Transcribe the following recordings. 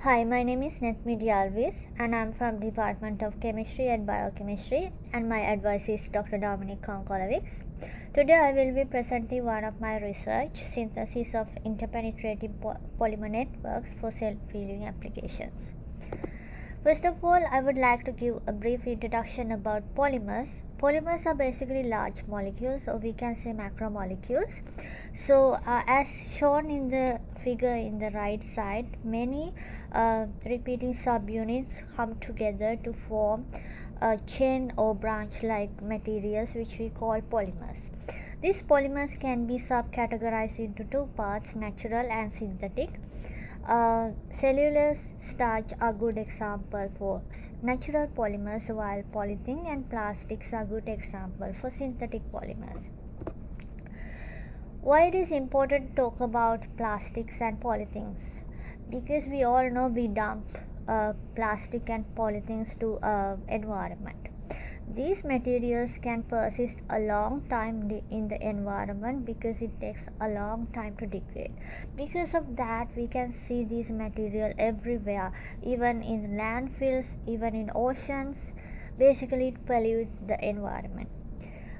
Hi, my name is Nethmidi Alvis and I'm from Department of Chemistry and Biochemistry and my advisor is Dr. Dominic Konkolovics. Today I will be presenting one of my research, synthesis of interpenetrating polymer networks for self-healing applications. First of all, I would like to give a brief introduction about polymers. Polymers are basically large molecules, or we can say macromolecules. So, as shown in the figure in the right side, many repeating subunits come together to form a chain or branch-like materials, which we call polymers. These polymers can be subcategorized into two parts: natural and synthetic. Cellulose starch are good example for natural polymers, while polythene and plastics are good example for synthetic polymers. Why it is important to talk about plastics and polythenes? Because we all know we dump plastic and polythenes to environment. These materials can persist a long time in the environment because it takes a long time to degrade. Because of that, we can see these material everywhere, even in landfills, even in oceans. Basically, it pollutes the environment.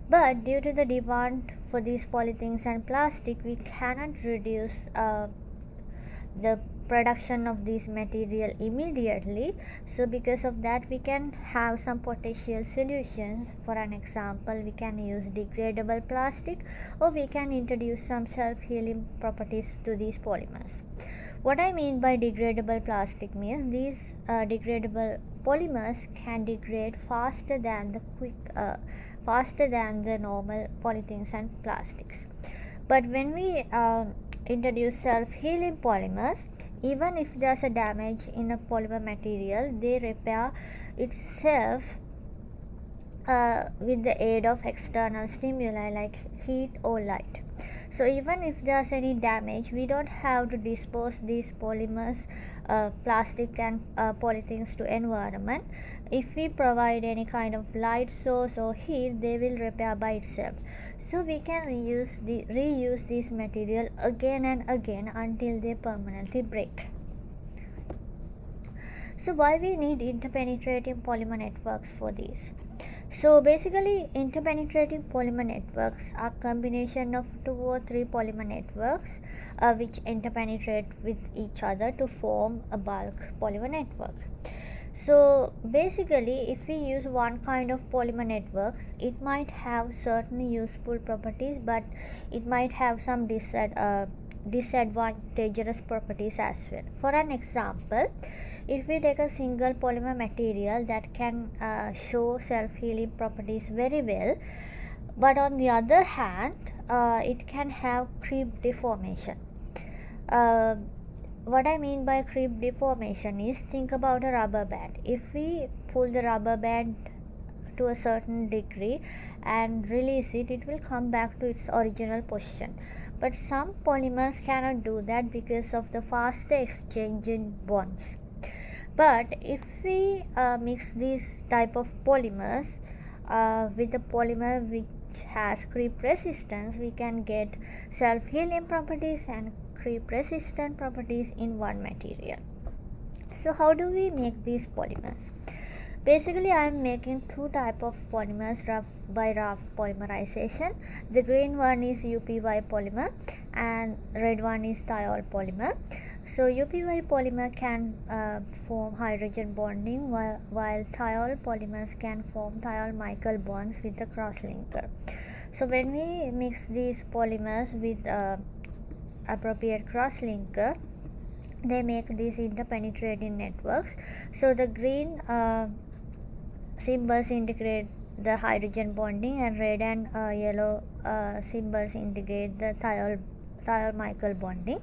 But due to the demand for these polythenes and plastic, we cannot reduce the production of this material immediately. So because of that, we can have some potential solutions. For an example, we can use degradable plastic, or we can introduce some self-healing properties to these polymers. What I mean by degradable plastic means these degradable polymers can degrade faster than the normal polythenes and plastics. But when we introduce self-healing polymers, even if there's a damage in a polymer material, they repair itself with the aid of external stimuli like heat or light. So even if there's any damage, we don't have to dispose these polymers, plastic and polythenes to environment. If we provide any kind of light source or heat, they will repair by itself. So we can reuse this material again and again until they permanently break. So why we need interpenetrating polymer networks for this? So basically, interpenetrating polymer networks are a combination of 2 or 3 polymer networks which interpenetrate with each other to form a bulk polymer network. So basically, if we use one kind of polymer networks, it might have certain useful properties, but it might have some disadvantageous properties as well. For an example, if we take a single polymer material that can show self-healing properties very well, but on the other hand, it can have creep deformation. What I mean by creep deformation is, think about a rubber band. If we pull the rubber band to a certain degree and release it, it will come back to its original position. But some polymers cannot do that because of the faster exchange in bonds. But if we mix these type of polymers with a polymer which has creep resistance, we can get self-healing properties and creep resistant properties in one material. So how do we make these polymers? Basically, I am making 2 type of polymers by rough polymerization. The green one is UPY polymer and red one is thiol polymer. So UPY polymer can form hydrogen bonding, while thiol polymers can form thiol-Michael bonds with the crosslinker. So when we mix these polymers with appropriate crosslinker, they make these interpenetrating networks. So the green symbols indicate the hydrogen bonding, and red and yellow symbols indicate the thiol-Michael bonding.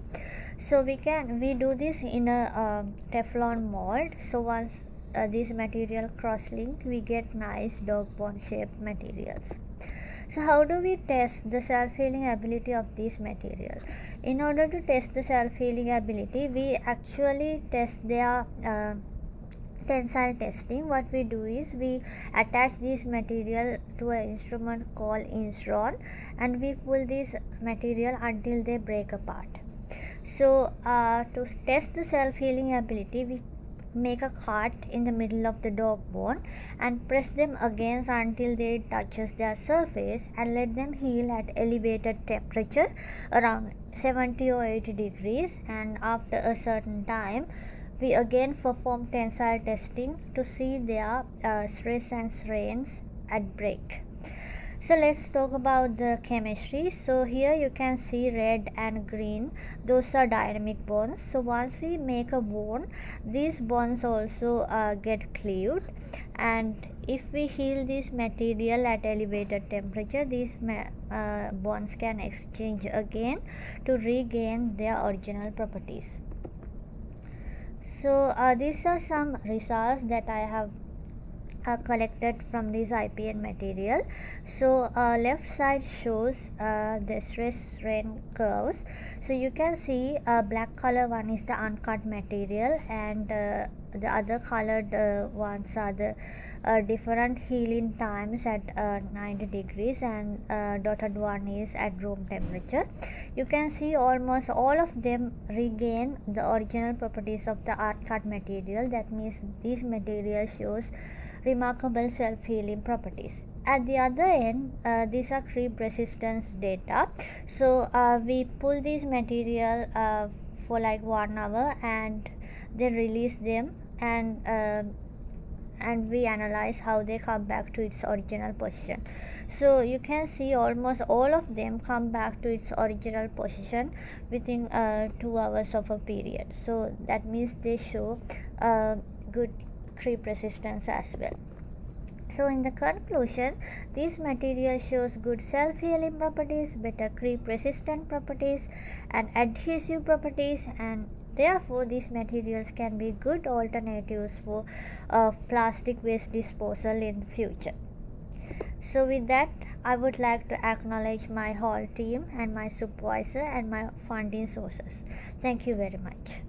So we do this in a Teflon mold. So once this material cross-link, we get nice dog bone shaped materials. So how do we test the self-healing ability of this material? In order to test the self-healing ability, we actually test their tensile testing. What we do is we attach this material to an instrument called Instron, and we pull this material until they break apart. So to test the self-healing ability, we make a cut in the middle of the dog bone and press them against until they touches their surface, and let them heal at elevated temperature around 70 or 80 degrees. And after a certain time, we again perform tensile testing to see their stress and strains at break. So let's talk about the chemistry. So here you can see red and green, those are dynamic bonds. So once we make a bond, these bonds also get cleaved, and if we heal this material at elevated temperature, these bonds can exchange again to regain their original properties. So these are some results that I have collected from this IPN material. So left side shows the stress strain curves. So you can see black color one is the uncut material, and the other colored ones are the different healing times at 90 degrees, and dotted one is at room temperature. You can see almost all of them regain the original properties of the uncut material. That means this material shows remarkable self-healing properties. At the other end, these are creep resistance data. So we pull this material for like 1 hour and then release them, and we analyze how they come back to its original position. So you can see almost all of them come back to its original position within 2 hours of a period. So that means they show good creep resistance as well. So in the conclusion, this material shows good self-healing properties, better creep resistant properties, and adhesive properties, and therefore these materials can be good alternatives for plastic waste disposal in the future. So with that, I would like to acknowledge my whole team and my supervisor and my funding sources. Thank you very much.